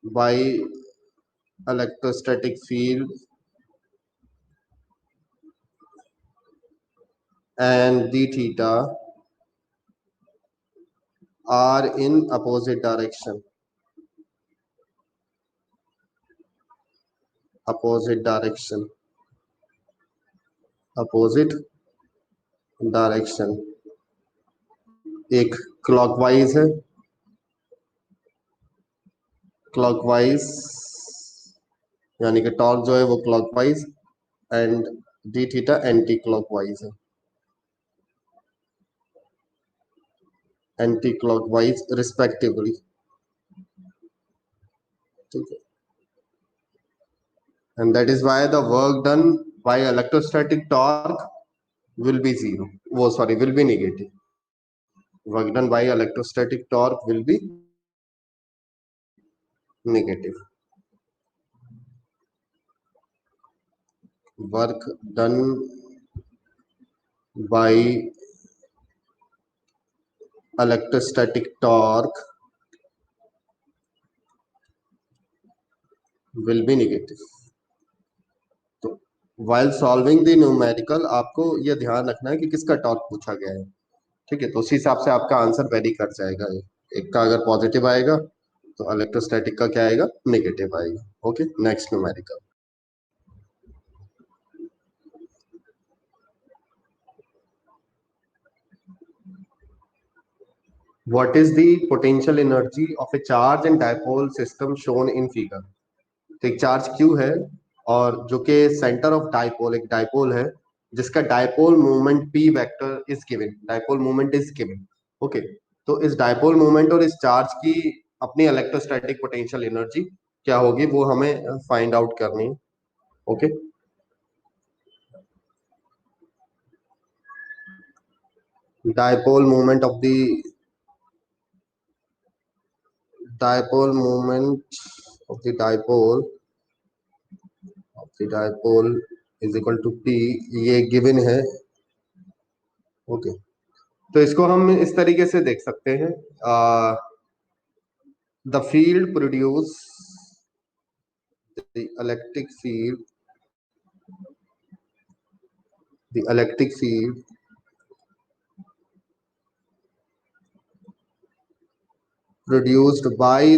by electrostatic field and d theta are in opposite direction, opposite direction, एक क्लॉकवाइज है, क्लॉकवाइज यानी कि टॉर्क जो है वो clockwise, and D theta anti clockwise है, एंटी क्लॉकवाइज रिस्पेक्टिवली, ठीक है। And that is why the work done by electrostatic torque will be zero, will be negative. Work done by electrostatic torque will be negative. Work done by electrostatic torque will be negative. तो while solving the numerical आपको यह ध्यान रखना है कि किसका torque पूछा गया है, ठीक है। तो उसी हिसाब से आपका आंसर वेरी कर जाएगा, एक का अगर पॉजिटिव आएगा तो इलेक्ट्रोस्टैटिक का क्या आएगा, नेगेटिव आएगा। Okay, next numerical. What is the potential energy of a charge and dipole system shown in figure? तो एक चार्ज Q है और जो कि सेंटर ऑफ डाइपोल, एक डाइपोल है जिसका dipole moment P vector is given, dipole moment is given. Okay, तो इस डाइपोल मोमेंट और इस चार्ज की अपनी इलेक्ट्रोस्टैटिक पोटेंशियल एनर्जी क्या होगी वो हमें फाइंड आउट करनी है। Okay, dipole moment of the dipole moment of the dipole is equal to p, ये गिवन है। ओके, तो इसको हम इस तरीके से देख सकते हैं, the field produce the electric field the electric field produced by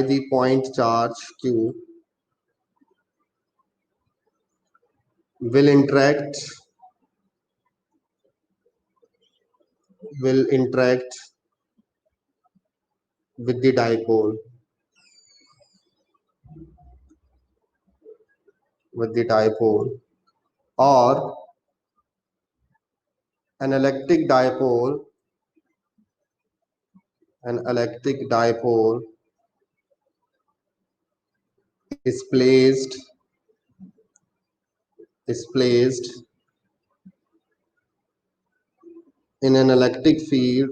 the point charge q will interact will interact with the dipole or an electric dipole is placed in an electric field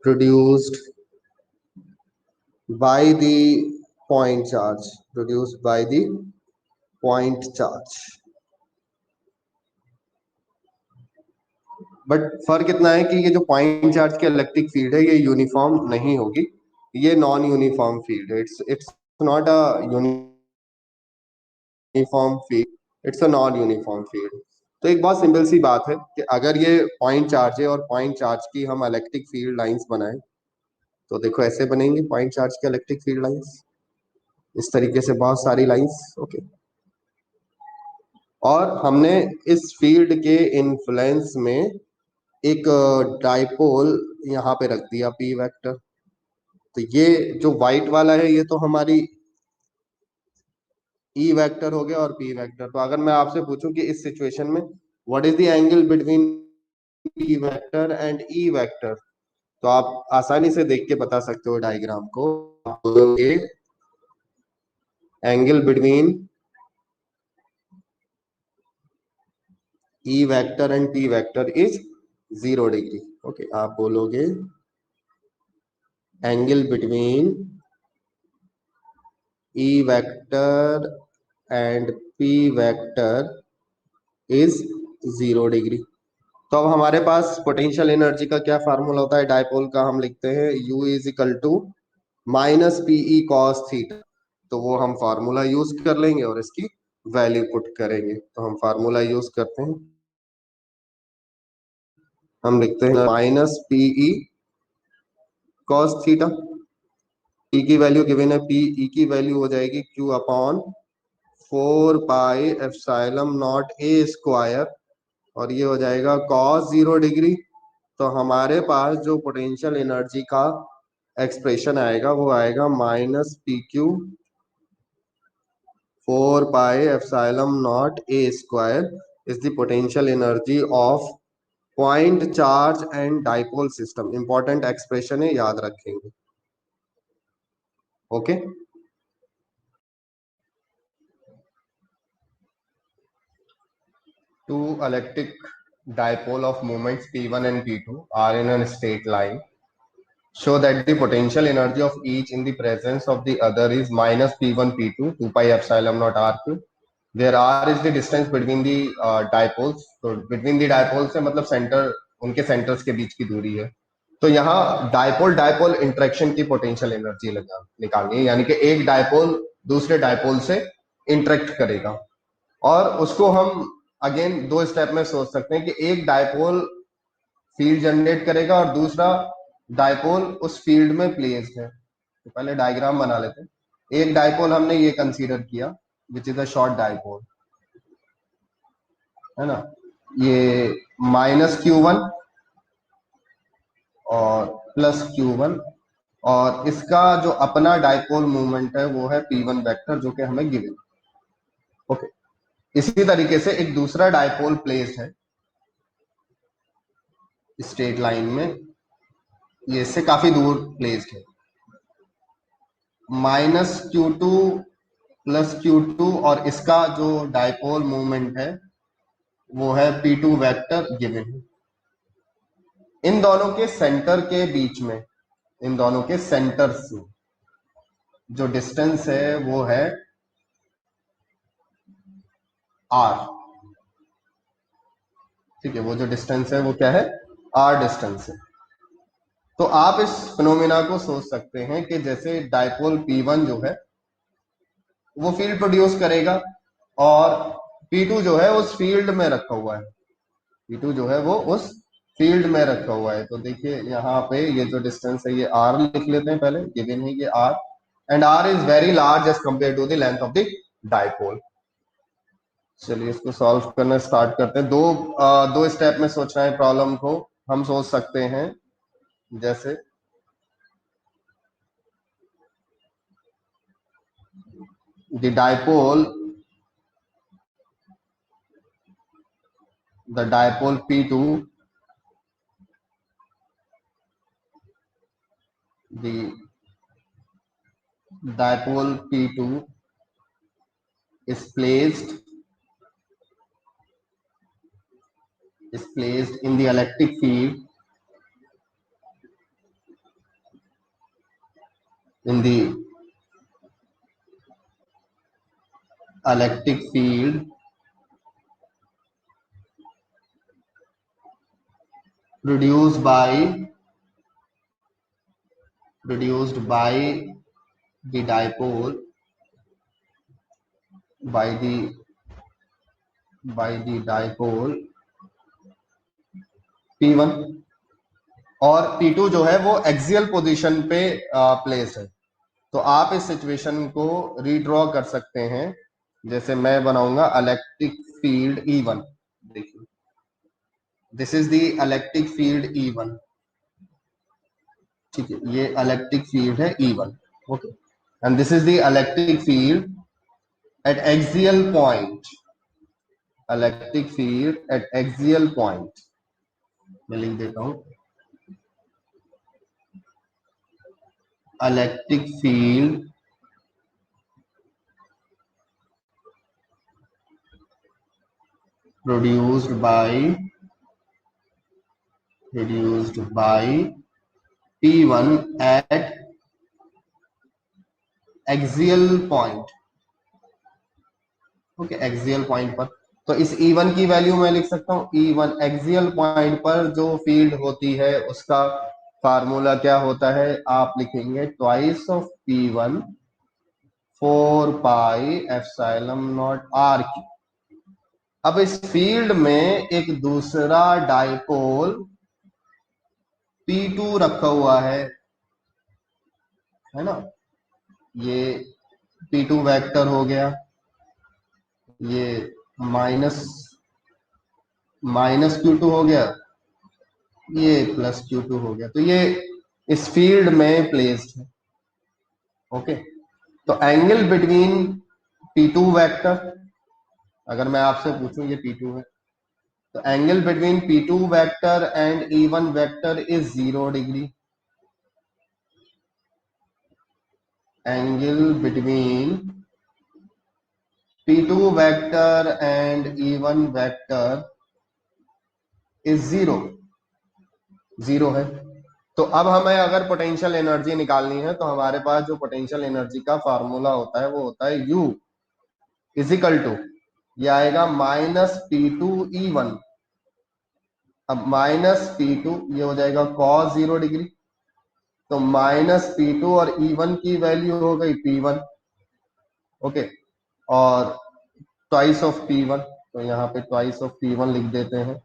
produced by the point charge। But फर्क इतना है कि ये जो point charge की electric field है ये uniform नहीं होगी, ये नॉन यूनिफॉर्म फील्ड है। It's not a uniform field, it's a non uniform field. तो एक बहुत सिंपल सी बात है कि अगर ये पॉइंट चार्ज है और पॉइंट चार्ज की हम इलेक्ट्रिक फील्ड लाइंस बनाएं तो देखो ऐसे बनेंगे पॉइंट चार्ज की इलेक्ट्रिक फील्ड लाइंस, इस तरीके से बहुत सारी लाइंस। ओके, और हमने इस फील्ड के इन्फ्लुएंस में एक डाइपोल यहाँ पे रख दिया पी वेक्टर। तो ये जो व्हाइट वाला है ये तो हमारी ई वेक्टर हो गया और पी वेक्टर। तो अगर मैं आपसे पूछूं कि इस सिचुएशन में what is the angle between P vector and E vector, तो आप आसानी से देख के बता सकते हो डायग्राम को। Angle between E vector and P vector is 0 degree. Okay, आप बोलोगे angle between E vector and P vector is 0 degree. तो अब हमारे पास पोटेंशियल एनर्जी का क्या फार्मूला होता है डायपोल का, हम लिखते हैं U is equal to minus PE cos theta. तो वो हम फार्मूला यूज कर लेंगे और इसकी वैल्यू पुट करेंगे। तो हम फार्मूला यूज करते हैं, हम लिखते हैं minus PE cos theta. P की वैल्यू गिवन है, पीई की वैल्यू हो जाएगी Q upon 4 pi epsilon naught a square, और ये हो जाएगा कॉस 0 डिग्री। तो हमारे पास जो पोटेंशियल एनर्जी का एक्सप्रेशन आएगा वो आएगा minus P Q 4 pi epsilon naught a square is the potential energy of point charge and dipole system. Important expression है, याद रखेंगे। Okay, two electric dipole of moments p1 and p2 are in a straight line, show that the potential energy of each in the presence of the other is minus p1 p2 2 pi epsilon naught r cube, where r is the distance between the dipoles। तो between the dipoles से मतलब centre, उनके centres के बीच की दूरी है। तो यहाँ डायपोल डायपोल इंटरेक्शन की पोटेंशियल एनर्जी निकालनी है, यानी कि एक डायपोल दूसरे डायपोल से इंटरेक्ट करेगा, और उसको हम अगेन दो स्टेप में सोच सकते हैं कि एक डायपोल फील्ड जनरेट करेगा और दूसरा डायपोल उस फील्ड में प्लेस्ड है। तो पहले डायग्राम बना लेते हैं। एक डायपोल हमने ये कंसीडर किया which is a short dipole, है ना। ये माइनस Q1 और प्लस Q1, और इसका जो अपना डाइपोल मूवमेंट है वो है P1 वेक्टर, जो कि हमें गिवन। ओके, इसी तरीके से एक दूसरा डाइपोल प्लेस्ड है स्ट्रेट लाइन में, ये इससे काफी दूर प्लेस्ड है। माइनस Q2 प्लस Q2 और इसका जो डाइपोल मूवमेंट है वो है P2 वेक्टर गिवन है। इन दोनों के सेंटर के बीच में, इन दोनों के सेंटर से जो डिस्टेंस है वो है R। ठीक है, वो जो डिस्टेंस है वो क्या है, R डिस्टेंस है। तो आप इस फिनोमिना को सोच सकते हैं कि जैसे डाइपोल P1 जो है वो फील्ड प्रोड्यूस करेगा, और P2 जो है उस फील्ड में रखा हुआ है, P2 जो है वो उस फील्ड में रखा हुआ है। तो देखिए यहाँ पे ये जो डिस्टेंस है ये R लिख लेते हैं, पहले गिवन है ये R, and R is very large as compare to the length of the dipole. चलिए इसको सॉल्व करना स्टार्ट करते हैं। दो स्टेप में सोचना है प्रॉब्लम को। हम सोच सकते हैं जैसे the dipole P2, the dipole P2 is placed in the electric field, in the electric field produced by the dipole, by the dipole P1, और P2 जो है वो एक्सियल पोजीशन पे प्लेस है। तो आप इस सिचुएशन को रीड्रॉ कर सकते हैं, जैसे मैं बनाऊंगा इलेक्ट्रिक फील्ड E1। देखिए this is the electric field E1। ठीक है, ये इलेक्ट्रिक फील्ड है E1। Okay, and this is the electric field at axial point, electric field at axial point. मैं लिख देता हूं, electric field produced by P1 at axial point. Okay, axial point पर। तो इस E1 की वैल्यू मैं लिख सकता हूं, E1 एक्सियल पॉइंट पर जो फील्ड होती है उसका फार्मूला क्या होता है, आप लिखेंगे twice of P1 4 pi epsilon naught R की। अब इस फील्ड में एक दूसरा डाइपोल P2 रखा हुआ है ना, ये P2 वेक्टर हो गया, ये माइनस Q2 हो गया, ये प्लस Q2 हो गया। तो ये इस फील्ड में प्लेस्ड है। ओके, तो एंगल बिटवीन P2 वेक्टर, अगर मैं आपसे पूछूं ये P2 है, तो angle between P2 vector and E1 vector is 0 degree. Angle between P2 vector and E1 vector is 0 है। तो अब हमें अगर पोटेंशियल एनर्जी निकालनी है तो हमारे पास जो पोटेंशियल एनर्जी का फार्मूला होता है वो होता है U इजिकल टू, ये आएगा -P2 E1। अब -P2 ये हो जाएगा cos 0 डिग्री, तो -P2 और E1 की वैल्यू हो गई P1। ओके, और ट्वाइस ऑफ P1, तो यहाँ पे ट्वाइस ऑफ P1 लिख देते हैं,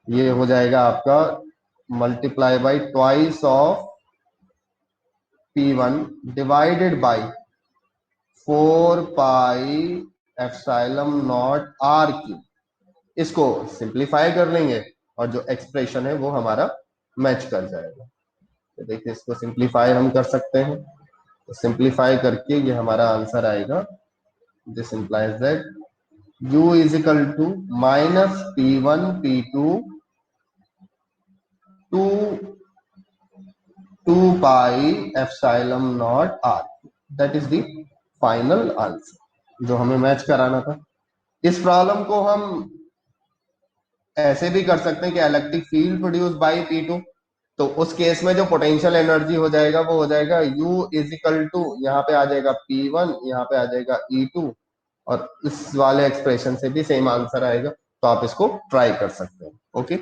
ये हो जाएगा आपका multiply by twice of P1 divided by 4 pi epsilon naught R की। इसको सिंप्लीफाई कर लेंगे और जो एक्सप्रेशन है वो हमारा मैच कर जाएगा। तो देखिए इसको सिंप्लीफाई हम कर सकते हैं, तो सिंप्लीफाई करके ये हमारा आंसर आएगा, this implies that u is equal to minus P1 P2 to 2 pi epsilon naught r, that is the final answer जो हमें मैच कराना था। इस प्रॉब्लम को हम ऐसे भी कर सकते हैं कि electric field produce by P2, तो उस केस में जो पोटेंशियल एनर्जी हो जाएगा वो हो जाएगा U इज इक्वल टू, यहाँ पे आ जाएगा P1, यहाँ पे आ जाएगा E2, और इस वाले एक्सप्रेशन से भी सेम आंसर आएगा। तो आप इसको ट्राई कर सकते हैं। ओके।